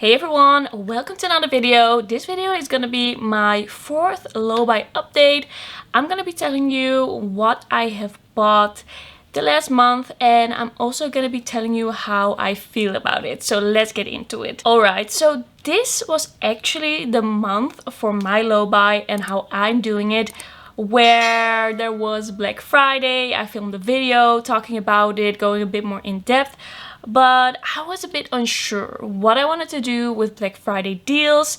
Hey everyone, welcome to another video. This video is gonna be my fourth low buy update. I'm gonna be telling you what I have bought the last month, and I'm also gonna be telling you how I feel about it. So let's get into it. Alright, so this was actually the month for my low buy and how I'm doing it, where there was Black Friday. I filmed a video talking about it, going a bit more in depth. But I was a bit unsure what I wanted to do with Black Friday deals.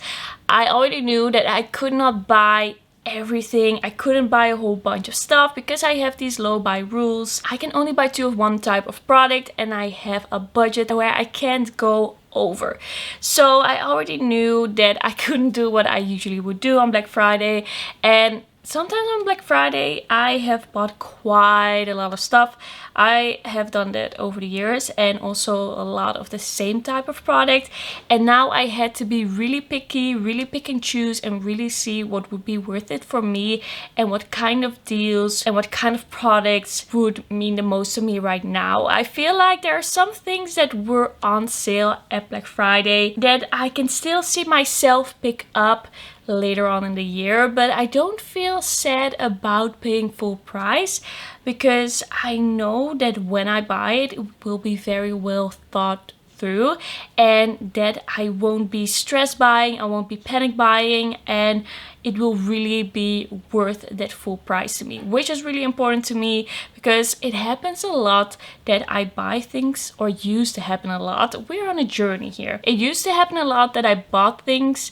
I already knew that I could not buy everything. I couldn't buy a whole bunch of stuff because I have these low buy rules. I can only buy 2 of one type of product and I have a budget where I can't go over. So I already knew that I couldn't do what I usually would do on Black Friday, and sometimes on Black Friday I have bought quite a lot of stuff. I have done that over the years, and also a lot of the same type of product, and now I had to be really picky, really pick and choose, and really see what would be worth it for me and what kind of deals and what kind of products would mean the most to me right now. I feel like there are some things that were on sale at Black Friday that I can still see myself pick up later on in the year, but I don't feel sad about paying full price because I know that when I buy it, it will be very well thought through and that I won't be stress buying, I won't be panic buying, and it will really be worth that full price to me, which is really important to me because it happens a lot that I buy things, or used to happen a lot. We're on a journey here. It used to happen a lot that I bought things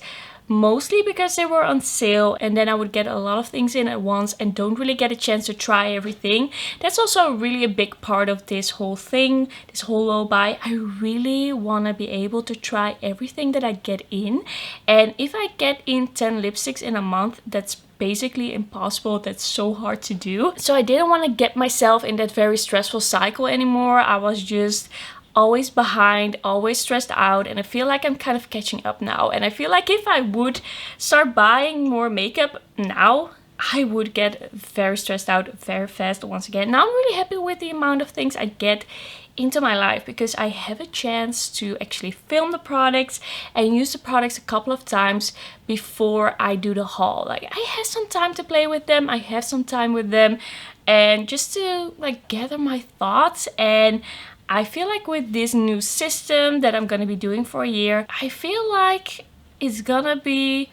mostly because they were on sale, and then I would get a lot of things in at once and don't really get a chance to try everything. That's also really a big part of this whole thing, this whole low buy. I really want to be able to try everything that I get in, and if I get in 10 lipsticks in a month, that's basically impossible. That's so hard to do. So I didn't want to get myself in that very stressful cycle anymore. I was just always behind, always stressed out, and I feel like I'm kind of catching up now. And I feel like if I would start buying more makeup now, I would get very stressed out very fast once again. Now I'm really happy with the amount of things I get into my life because I have a chance to actually film the products and use the products a couple of times before I do the haul. Like, I have some time to play with them, I have some time with them, and just to like gather my thoughts. And I feel like with this new system that I'm gonna be doing for a year, I feel like it's gonna be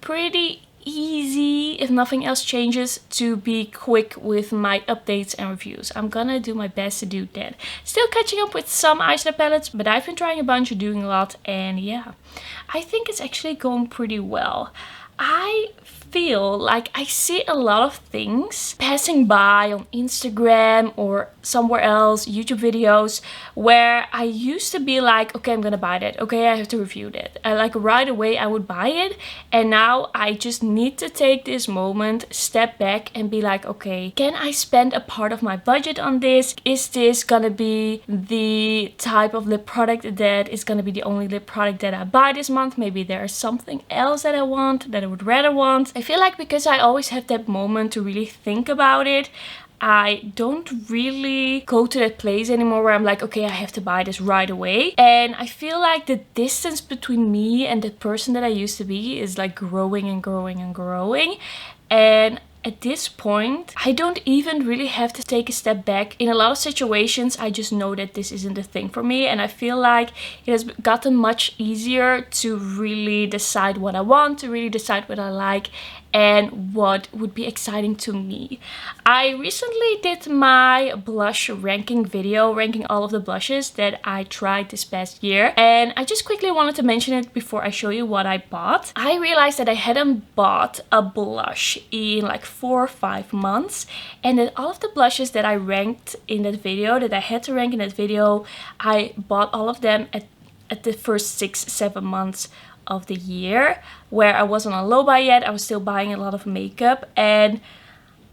pretty easy, if nothing else changes, to be quick with my updates and reviews. I'm gonna do my best to do that. Still catching up with some eyeshadow palettes, but I've been trying a bunch, doing a lot, and yeah, I think it's actually going pretty well. I feel like I see a lot of things passing by on Instagram or somewhere else, YouTube videos, where I used to be like, okay, I'm gonna buy that, okay, I have to review that. I like right away I would buy it, and now I just need to take this moment, step back and be like, okay, can I spend a part of my budget on this? Is this gonna be the type of lip product that is gonna be the only lip product that I buy this month? Maybe there's something else that I want, that I would rather want. I feel like because I always have that moment to really think about it, I don't really go to that place anymore where I'm like, okay, I have to buy this right away. And I feel like the distance between me and the person that I used to be is like growing and growing and growing. And at this point, I don't even really have to take a step back. In a lot of situations, I just know that this isn't the thing for me, and I feel like it has gotten much easier to really decide what I want, to really decide what I like, and what would be exciting to me. I recently did my blush ranking video, ranking all of the blushes that I tried this past year, and I just quickly wanted to mention it before I show you what I bought. I realized that I hadn't bought a blush in like 4 or 5 months, and that all of the blushes that I ranked in that video, that I had to rank in that video, I bought all of them at the first 6-7 months of the year, where I wasn't on low buy yet. I was still buying a lot of makeup, and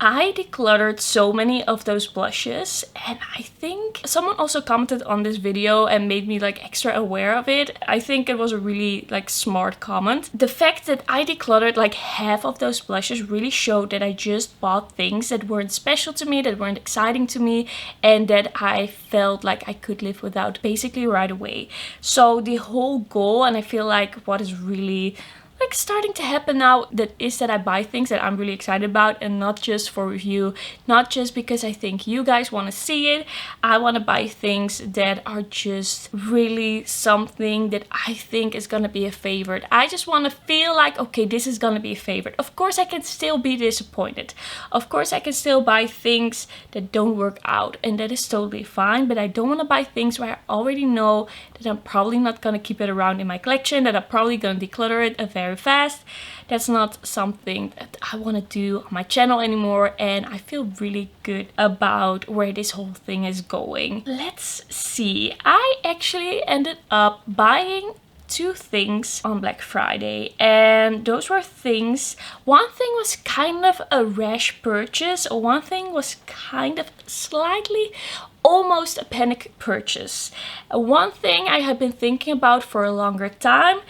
I decluttered so many of those blushes, and I think someone also commented on this video and made me like extra aware of it. I think it was a really like smart comment. The fact that I decluttered like half of those blushes really showed that I just bought things that weren't special to me, that weren't exciting to me, and that I felt like I could live without basically right away. So the whole goal, and I feel like what is really like starting to happen now, that is that I buy things that I'm really excited about, and not just for review, not just because I think you guys want to see it. I want to buy things that are just really something that I think is gonna be a favorite. I just want to feel like, okay, this is gonna be a favorite. Of course I can still be disappointed, of course I can still buy things that don't work out, and that is totally fine, but I don't want to buy things where I already know that I'm probably not gonna keep it around in my collection, that I'm probably gonna declutter it very fast. That's not something that I want to do on my channel anymore, and I feel really good about where this whole thing is going. Let's see. I actually ended up buying 2 things on Black Friday, and those were things. One thing was kind of a rash purchase, one thing was kind of slightly almost a panic purchase. One thing I had been thinking about for a longer time.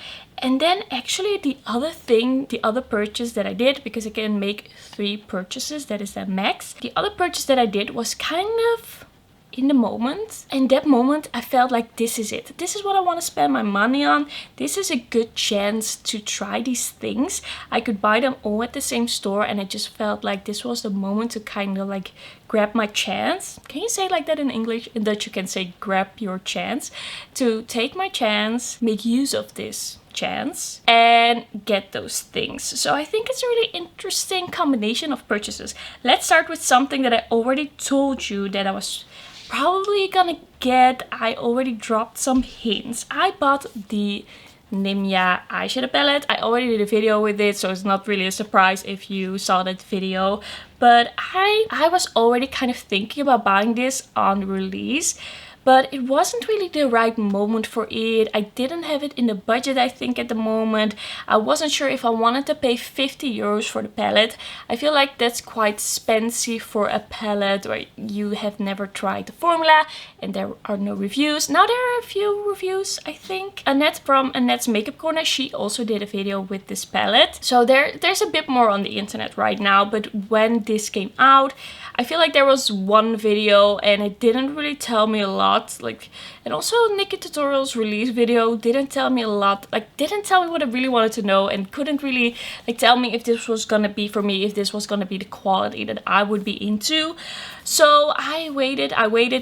And then actually the other purchase that I did, because I can make 3 purchases, that is the max. The other purchase that I did was kind of in the moment. In that moment I felt like this is it. This is what I want to spend my money on. This is a good chance to try these things. I could buy them all at the same store, and I just felt like this was the moment to kind of like grab my chance. Can you say it like that in English? In Dutch you can say grab your chance. To take my chance, make use of this chance and get those things. So I think it's a really interesting combination of purchases. Let's start with something that I already told you that I was probably gonna get. I already dropped some hints. I bought the Nimya eyeshadow palette. I already did a video with it, so it's not really a surprise if you saw that video. But I was already kind of thinking about buying this on release, but it wasn't really the right moment for it. I didn't have it in the budget, I think, at the moment. I wasn't sure if I wanted to pay 50 euros for the palette. I feel like that's quite expensive for a palette where you have never tried the formula and there are no reviews. Now there are a few reviews, I think. Annette from Annette's Makeup Corner, she also did a video with this palette. So there's a bit more on the internet right now, but when this came out, I feel like there was one video and it didn't really tell me a lot. Like, and also Nikki Tutorial's release video didn't tell me a lot. Like, didn't tell me what I really wanted to know, and couldn't really like tell me if this was gonna be for me, if this was gonna be the quality that I would be into. So I waited,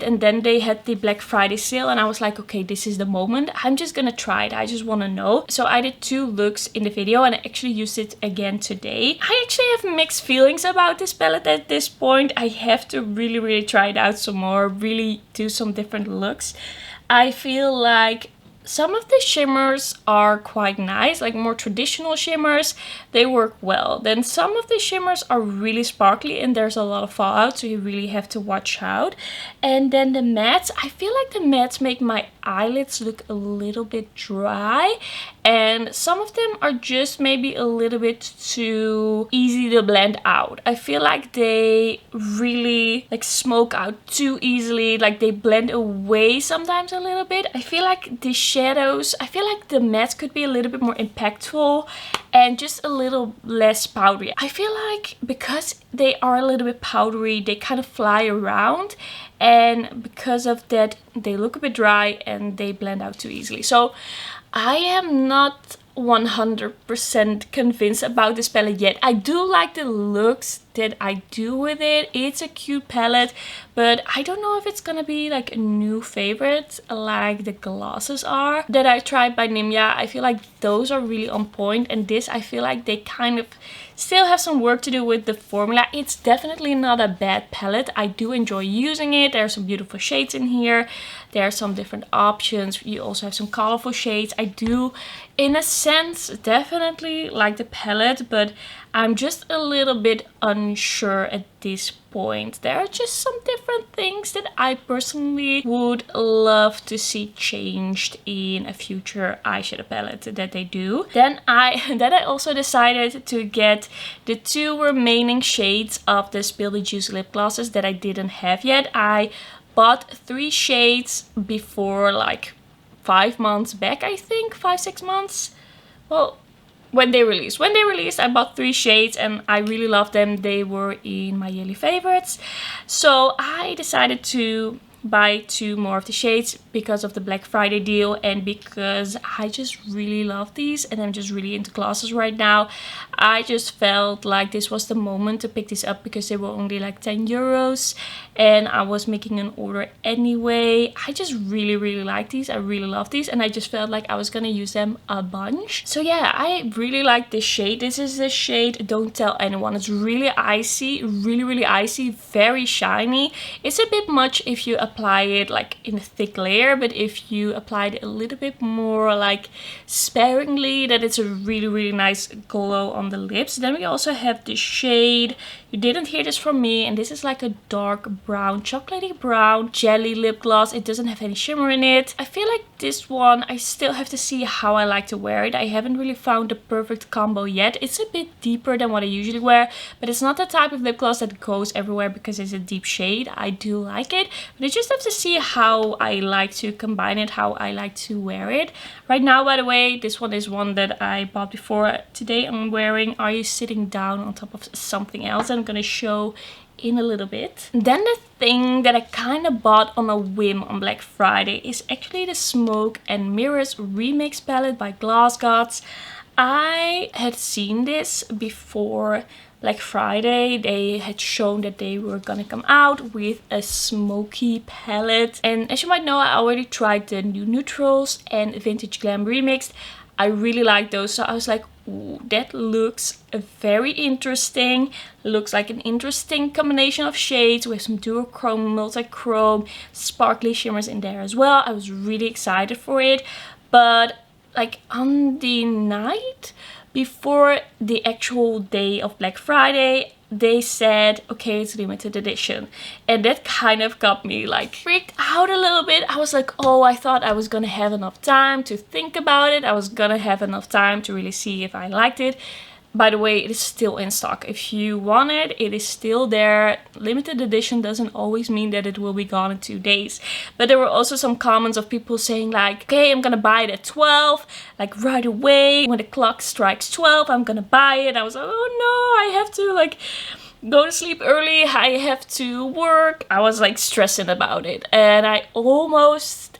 and then they had the Black Friday sale, and I was like, okay, this is the moment. I'm just gonna try it. I just want to know. So I did 2 looks in the video, and I actually used it again today. I actually have mixed feelings about this palette at this point. I have to really try it out some more, really do some different looks. I feel like some of the shimmers are quite nice, like more traditional shimmers, they work well. Then some of the shimmers are really sparkly and there's a lot of fallout, so you really have to watch out. And then the mattes, I feel like the mattes make my eyelids look a little bit dry, and some of them are just maybe a little bit too easy to blend out. I feel like they really like smoke out too easily, like they blend away sometimes a little bit. I feel like the shadows, I feel like the mattes could be a little bit more impactful and just a little less powdery. I feel like because they are a little bit powdery, they kind of fly around, and because of that they look a bit dry and they blend out too easily. So I am not 100% convinced about this palette yet. I do like the looks that I do with it. It's a cute palette, but I don't know if it's gonna be like a new favorite like the glosses are that I tried by Nimya. I feel like those are really on point, and this I feel like they kind of still have some work to do with the formula. It's definitely not a bad palette. I do enjoy using it. There are some beautiful shades in here. There are some different options. You also have some colorful shades. I do, in a sense, definitely like the palette, but I'm just a little bit unsure at this point. There are just some different things that I personally would love to see changed in a future eyeshadow palette that they do. Then I also decided to get the 2 remaining shades of the Spill the Juice lip glosses that I didn't have yet. I bought 3 shades before, like 5 months back, I think, 5-6 months. Well, when they released, I bought 3 shades and I really loved them. They were in my yearly favorites. So I decided to buy 2 more of the shades because of the Black Friday deal and because I just really love these and I'm just really into glosses right now. I just felt like this was the moment to pick these up because they were only like 10 euros and I was making an order anyway. I just really like these. I really love these and I just felt like I was gonna use them a bunch. So yeah, I really like this shade. This is the shade Don't Tell Anyone. It's really icy, really icy, very shiny. It's a bit much if you apply it like in a thick layer, but if you apply it a little bit more like sparingly, then it's a really nice glow on the lips. Then we also have the shade, you didn't hear this from me, and this is like a dark brown, chocolatey brown jelly lip gloss. It doesn't have any shimmer in it. I feel like this one, I still have to see how I like to wear it. I haven't really found the perfect combo yet. It's a bit deeper than what I usually wear, but it's not the type of lip gloss that goes everywhere because it's a deep shade. I do like it, but I just have to see how I like to combine it, how I like to wear it. Right now, by the way, this one is one that I bought before. Today I'm wearing Are You Sitting Down on top of something else, and I'm gonna show in a little bit. Then the thing that I kind of bought on a whim on Black Friday is actually the Smoke and Mirrors Remixed palette by GlossGods. I had seen this before Black Friday. They had shown that they were gonna come out with a smoky palette, and as you might know, I already tried the new neutrals and Vintage Glam Remixed. I really like those, so I was like, ooh, that looks very interesting. Looks like an interesting combination of shades with some duochrome, multi-chrome, sparkly shimmers in there as well. I was really excited for it, but like on the night before the actual day of Black Friday, they said, okay, it's limited edition. And that kind of got me like freaked out a little bit. I was like, oh, I thought I was gonna have enough time to think about it. I was gonna have enough time to really see if I liked it. By the way, it is still in stock. If you want it, it is still there. Limited edition doesn't always mean that it will be gone in 2 days. But there were also some comments of people saying like, okay, I'm gonna buy it at 12, like right away. When the clock strikes 12, I'm gonna buy it. I was like, oh no, I have to like go to sleep early. I have to work. I was like stressing about it. And I almost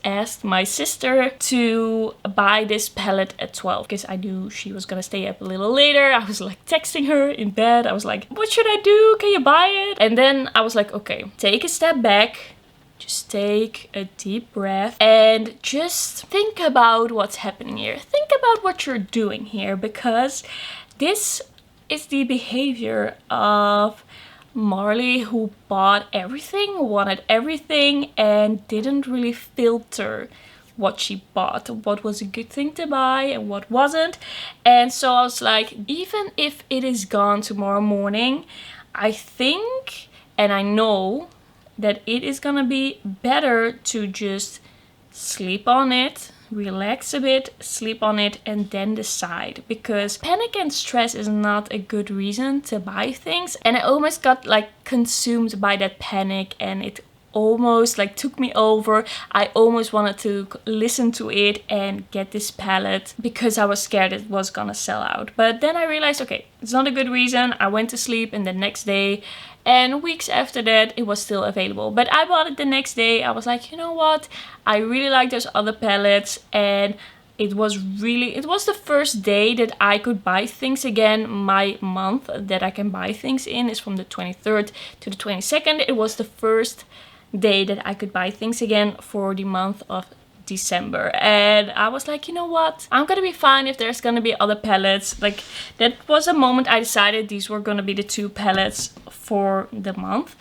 asked my sister to buy this palette at 12 because I knew she was gonna stay up a little later. I was like texting her in bed. I was like, what should I do? Can you buy it? And then I was like, okay, take a step back. Just take a deep breath and just think about what's happening here. Think about what you're doing here, because this is the behavior of Marley, who bought everything, wanted everything, and didn't really filter what she bought, what was a good thing to buy and what wasn't. And so I was like, even if it is gone tomorrow morning, I think and I know that it is gonna be better to just sleep on it, relax a bit, sleep on it, and then decide, because panic and stress is not a good reason to buy things. And I almost got like consumed by that panic, and it almost like took me over. I almost wanted to listen to it and get this palette because I was scared it was gonna sell out. But then I realized, okay, it's not a good reason. I went to sleep, and the next day and weeks after that it was still available. But I bought it the next day. I was like, you know what, I really like those other palettes, and it was the first day that I could buy things again. My month that I can buy things in is from the 23rd to the 22nd. It was the first day that I could buy things again for the month of December, and I was like, you know what, I'm gonna be fine if there's gonna be other palettes. Like, that was a moment I decided these were gonna be the 2 palettes for the month.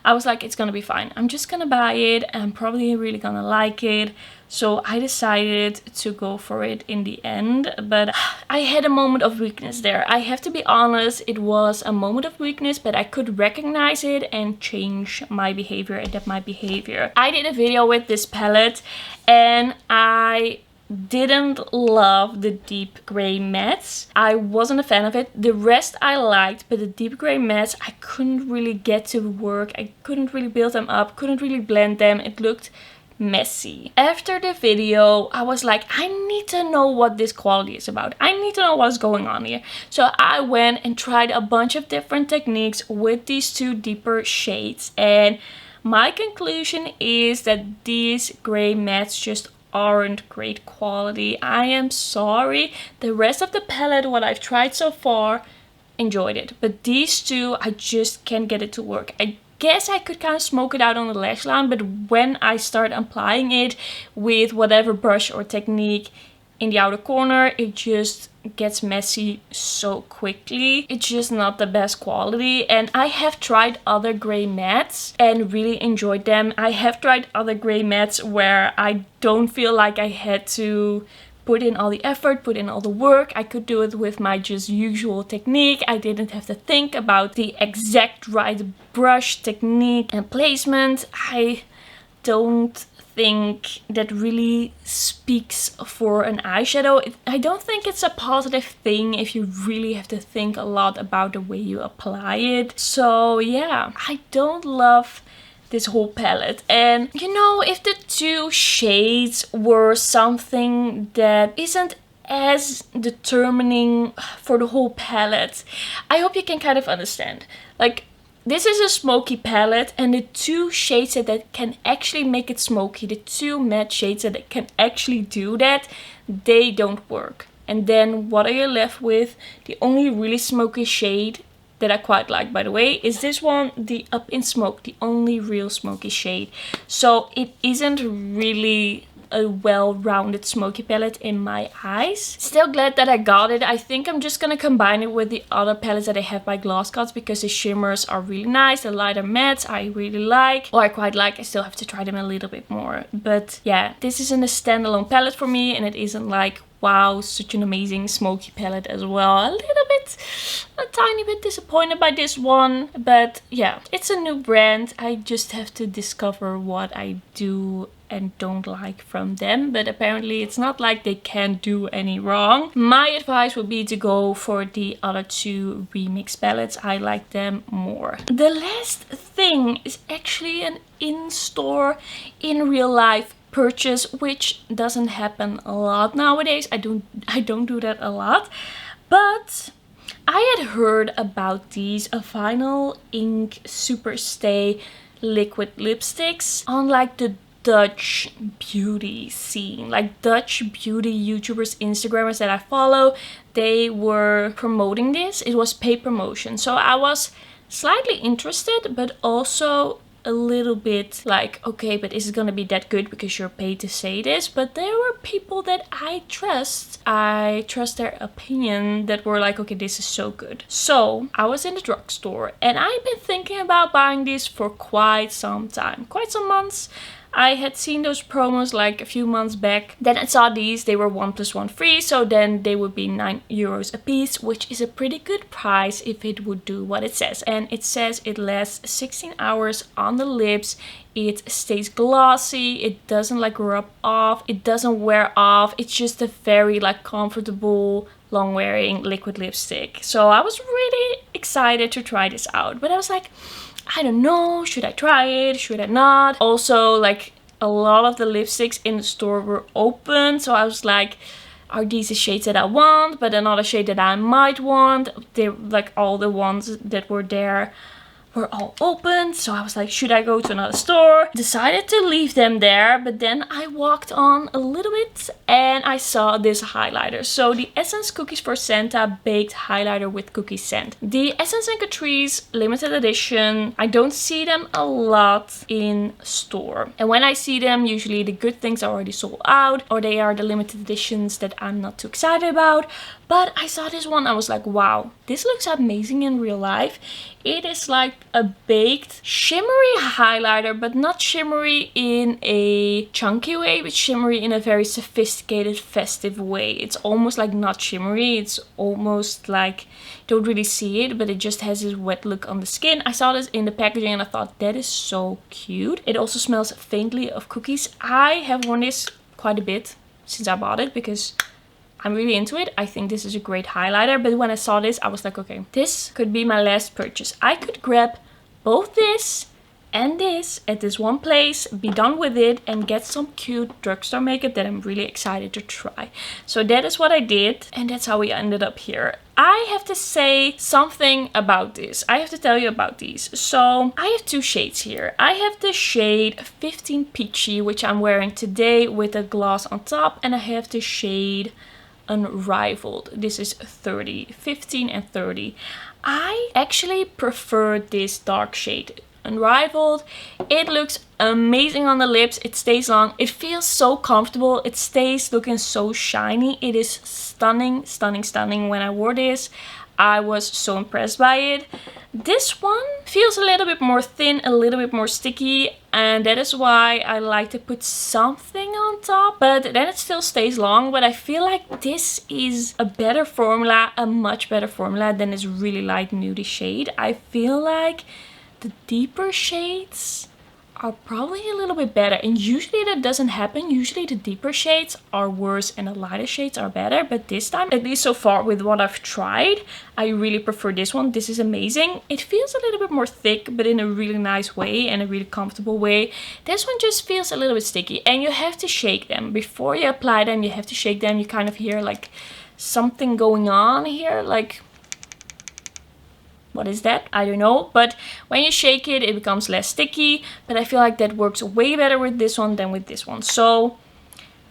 I was like, it's gonna be fine. I'm just gonna buy it. I'm probably really gonna like it. So I decided to go for it in the end, but I had a moment of weakness there. I have to be honest, it was a moment of weakness, but I could recognize it and change my behavior, adapt my behavior. I did a video with this palette and I didn't love the deep gray mattes. I wasn't a fan of it. The rest I liked, but the deep gray mattes I couldn't really get to work. I couldn't really build them up, couldn't really blend them. It looked messy. After the video, I was like, I need to know what this quality is about. I need to know what's going on here. So I went and tried a bunch of different techniques with these two deeper shades, and my conclusion is that these gray mattes just aren't great quality. I am sorry. The rest of the palette, what I've tried so far, enjoyed it, but these two, I just can't get it to work. I guess I could kind of smoke it out on the lash line, but when I start applying it with whatever brush or technique in the outer corner, it just gets messy so quickly. It's just not the best quality. And I have tried other gray mattes and really enjoyed them. I have tried other gray mattes where I don't feel like I had to put in all the effort, put in all the work. I could do it with my just usual technique. I didn't have to think about the exact right brush technique and placement. I don't think that really speaks for an eyeshadow. I don't think it's a positive thing if you really have to think a lot about the way you apply it. So yeah, I don't love this whole palette. And you know, if the two shades were something that isn't as determining for the whole palette, I hope you can kind of understand. Like, this is a smoky palette, and the two shades that can actually make it smoky, the two matte shades that can actually do that, they don't work. And then what are you left with? The only really smoky shade that I quite like, by the way, is this one, the Up in Smoke, the only real smoky shade. So it isn't really a well-rounded smoky palette in my eyes. Still glad that I got it. I think I'm just gonna combine it with the other palettes that I have by GlossGods because the shimmers are really nice. The lighter mattes I really like, or I quite like. I still have to try them a little bit more. But yeah, this isn't a standalone palette for me, and it isn't like, wow, such an amazing smoky palette as well. A tiny bit disappointed by this one, but yeah, it's a new brand. I just have to discover what I do and don't like from them, but apparently it's not like they can't do any wrong. My advice would be to go for the other two Remixed palettes. I like them more. The last thing is actually an in-store, in real life purchase, which doesn't happen a lot nowadays. I don't do that a lot, but I had heard about these Vynil ink Superstay liquid lipsticks on like the Dutch beauty scene, like Dutch beauty YouTubers, Instagrammers that I follow. They were promoting this. It was paid promotion, so I was slightly interested, but also a little bit like, okay, but is it gonna be that good because you're paid to say this? But there were people that I trust their opinion, that were like, okay, this is so good. So I was in the drugstore and I've been thinking about buying this for quite some time, quite some months. I had seen those promos like a few months back. Then I saw these, they were 1 + 1 free, so then they would be €9 a piece, which is a pretty good price if it would do what it says. And it says it lasts 16 hours on the lips, it stays glossy, it doesn't like rub off, it doesn't wear off, it's just a very like comfortable, long wearing liquid lipstick. So I was really excited to try this out, but I was like, I don't know, should I try it, should I not? Also, like, a lot of the lipsticks in the store were open, so I was like, are these the shades that I want? But another shade that I might want. They, like, all the ones that were there were all open, so I was like, should I go to another store? Decided to leave them there, but then I walked on a little bit and I saw this highlighter. So the Essence Cookies for Santa Baked Highlighter with Cookie Scent. The Essence and Catrice limited edition. I don't see them a lot in store, and when I see them, usually the good things are already sold out, or they are the limited editions that I'm not too excited about. But I saw this one, I was like, wow, this looks amazing in real life. It is like a baked shimmery highlighter, but not shimmery in a chunky way, but shimmery in a very sophisticated, festive way. It's almost like not shimmery. It's almost like you don't really see it, but it just has this wet look on the skin. I saw this in the packaging and I thought that is so cute. It also smells faintly of cookies. I have worn this quite a bit since I bought it because I'm really into it. I think this is a great highlighter, but when I saw this, I was like, okay, this could be my last purchase. I could grab both this and this at this one place, be done with it, and get some cute drugstore makeup that I'm really excited to try. So that is what I did, and that's how we ended up here. I have to say something about this. I have to tell you about these. So I have two shades here. I have the shade 15 Peachy, which I'm wearing today with a gloss on top, and I have the shade Unrivaled. This is 30, 15 and 30. I actually prefer this dark shade, Unrivaled. It looks amazing on the lips. It stays long. It feels so comfortable. It stays looking so shiny. It is stunning, stunning, stunning. When I wore this, I was so impressed by it. This one feels a little bit more thin, a little bit more sticky, and that is why I like to put something on top, but then it still stays long. But I feel like this is a better formula, a much better formula than this really light nudie shade. I feel like the deeper shades are probably a little bit better, and usually that doesn't happen. Usually the deeper shades are worse and the lighter shades are better, but this time, at least so far with what I've tried, I really prefer this one. This is amazing. It feels a little bit more thick, but in a really nice way and a really comfortable way. This one just feels a little bit sticky, and you have to shake them before you apply them. You have to shake them. You kind of hear like something going on here, like, what is that? I don't know. But when you shake it, it becomes less sticky. But I feel like that works way better with this one than with this one. So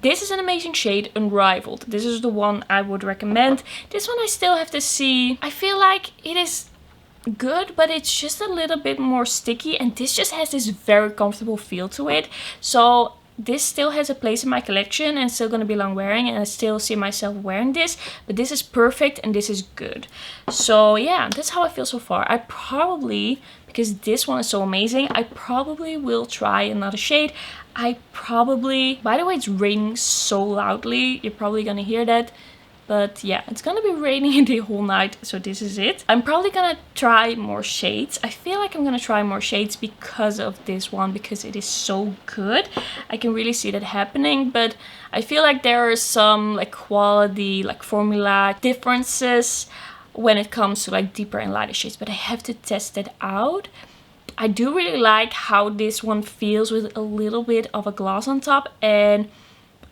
this is an amazing shade, Unrivaled. This is the one I would recommend. This one I still have to see. I feel like it is good, but it's just a little bit more sticky. And this just has this very comfortable feel to it. So this still has a place in my collection and still going to be long wearing, and I still see myself wearing this, but this is perfect and this is good. So yeah, that's how I feel so far. I probably, because this one is so amazing, I probably will try another shade. I probably, by the way, it's raining so loudly, you're probably gonna hear that. But yeah, it's gonna be raining the whole night, so this is it. I'm probably gonna try more shades. I feel like I'm gonna try more shades because of this one, because it is so good. I can really see that happening, but I feel like there are some like quality, like formula differences when it comes to like deeper and lighter shades, but I have to test it out. I do really like how this one feels with a little bit of a gloss on top, and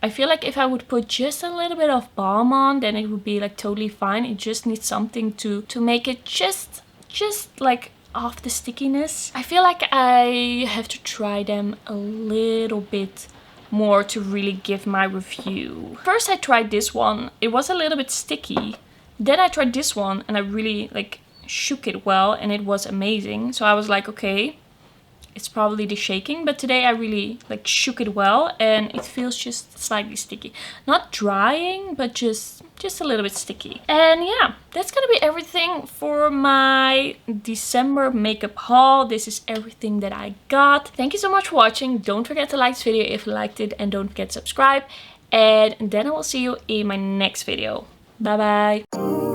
I feel like if I would put just a little bit of balm on, then it would be like totally fine. It just needs something to make it just like off the stickiness. I feel like I have to try them a little bit more to really give my review. First I tried this one. It was a little bit sticky. Then I tried this one and I really like shook it well and it was amazing. So I was like, okay, it's probably the shaking, but today I really like shook it well and it feels just slightly sticky. Not drying, but just a little bit sticky. And yeah, that's gonna be everything for my December makeup haul. This is everything that I got. Thank you so much for watching. Don't forget to like this video if you liked it, and don't forget to subscribe. And then I will see you in my next video. Bye bye.